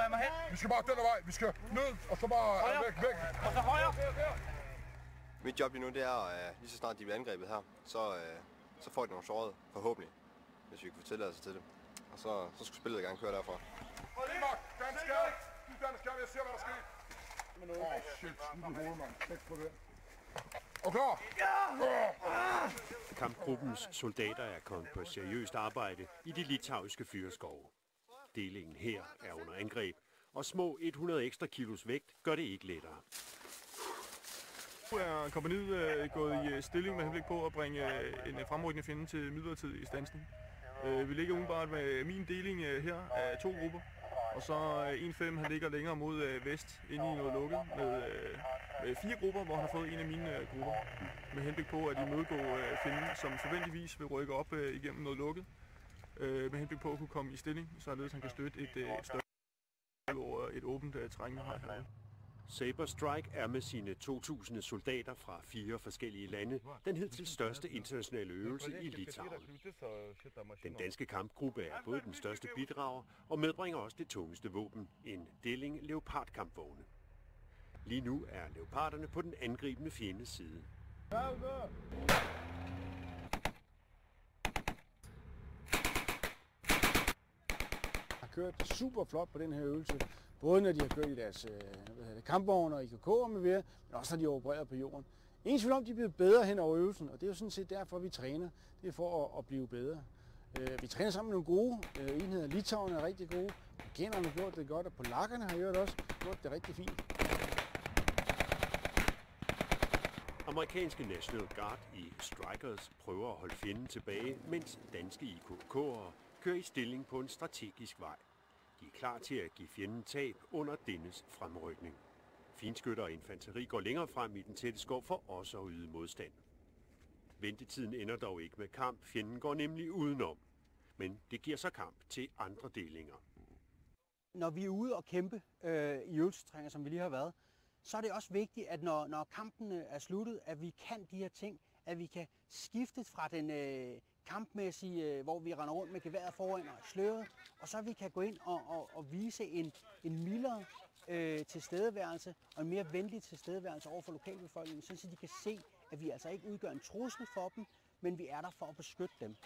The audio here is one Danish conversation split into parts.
lad mig hen. Vi skal bare den vej. Vi skal ned, og så bare væk. Og så højre. Mit job lige nu, det er, lige så snart de bliver angrebet her, så får de nogle sårede, forhåbentlig, hvis vi kan få tilladelse til det. Og så skulle spillet gerne køre derfra. Dansker, jeg ser, hvad der sker. Shit, nu er hovedet, mand. Væk på det. Og klar! Kampgruppens soldater er kommet på seriøst arbejde i de litauiske fyreskove. Delingen her er under angreb, og små 100 ekstra kilos vægt gør det ikke lettere. Nu er kompagniet gået i stilling med henblik på at bringe en fremrykkende fjende til midlertidig standsning. Vi ligger umiddelbart med min deling her af 2 grupper, og så 1-5, han ligger længere mod vest inde i noget lukket med 4 grupper, hvor han har fået en af mine grupper. Med henblik på at imødegå fjenden, som forventeligvis vil rykke op igennem noget lukket. Med henblik på at kunne komme i stilling, således han kan støtte et større over et åbent terræn her. Saber Strike er med sine 2.000 soldater fra 4 forskellige lande den hidtil største internationale øvelse i Litauen. Den danske kampgruppe er både den største bidrager og medbringer også det tungeste våben, en deling Leopard-kampvogne. Lige nu er Leoparderne på den angribende fjendes side. Har kørt super flot på den her øvelse. Både når de har kørt i deres kampvogne og IKK'er med ved, men også når de har opereret på jorden. Ingen tvivl om, de er blevet bedre hen over øvelsen, og det er jo sådan set derfor, vi træner. Det er for at blive bedre. Vi træner sammen med nogle gode enheder. Litauen er rigtig gode. Amerikanerne har gjort det godt, og polakkerne har gjort også gjort det rigtig fint. Amerikanske National Guard i Strikers prøver at holde fjenden tilbage, mens danske IKK'ere kører i stilling på en strategisk vej. De er klar til at give fjenden tab under dennes fremrykning. Finskytter og infanteri går længere frem i den tætte skov for også at yde modstand. Ventetiden ender dog ikke med kamp. Fjenden går nemlig udenom. Men det giver så kamp til andre delinger. Når vi er ude og kæmpe i øvelsestræninger, som vi lige har været, så er det også vigtigt, at når kampen er sluttet, at vi kan de her ting, at vi kan skifte fra den kampmæssige, hvor vi render rundt med geværet foran og sløret, og så vi kan gå ind og vise en mildere tilstedeværelse og en mere venlig tilstedeværelse over for lokalbefolkningen, så de kan se, at vi altså ikke udgør en trussel for dem, men vi er der for at beskytte dem.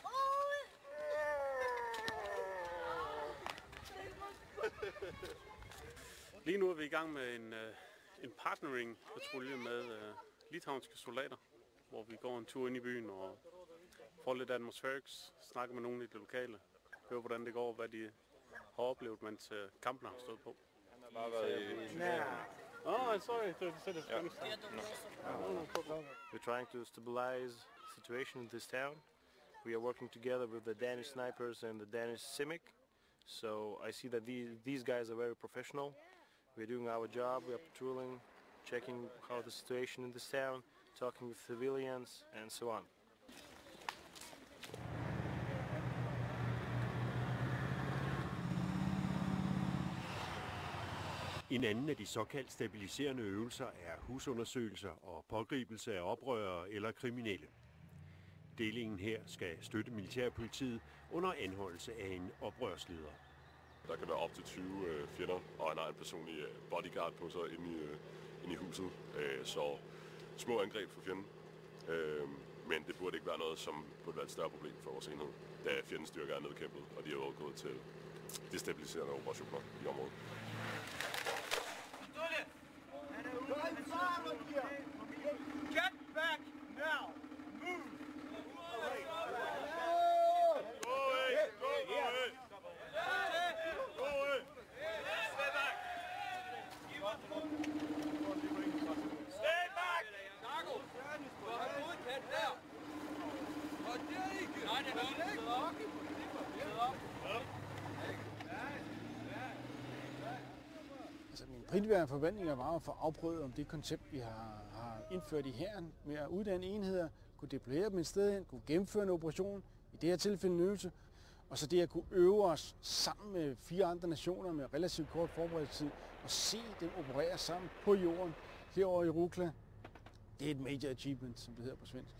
Lige nu er vi i gang med en partnering-patrulje med litauiske soldater, hvor vi går en tur ind i byen og får lidt atmosfæriks, snakker med nogen i det lokale, hører hvordan det går, hvad de har oplevet, mens kampen har stået på. Oh, sorry, We're trying to stabilize the situation in this town. We are working together with the Danish snipers and the Danish CIMIC. So I see that these guys are very professional. We're doing our job, we are patrolling, checking how the situation in this town, talking with civilians and so on. En anden af de såkaldt stabiliserende øvelser er husundersøgelser og pågribelse af oprørere eller kriminelle. Delingen her skal støtte militærpolitiet under anholdelse af en oprørsleder. Der kan være op til 20 fjender, og han har en personlig bodyguard på sig inde i huset. Så små angreb for fjenden. Men det burde ikke være noget, som burde være et større problem for vores enhed, da fjendens styrker er nedkæmpet, og de er overgået til destabiliserende operationer i området. Get back now! Move! Stay back! Dago! Du har hovedkat der! Og det er ikke! Nej, det er ikke! Altså, min primære forventninger var at få afprøvet om det koncept, vi har indført i hæren med at uddanne enheder, kunne deployere dem et sted hen, kunne gennemføre en operation, i det her tilfælde en øvelse, og så det at kunne øve os sammen med 4 andre nationer med relativt kort forberedelsestid og se dem operere sammen på jorden herovre i Rukla. Det er et major achievement, som det hedder på svensk.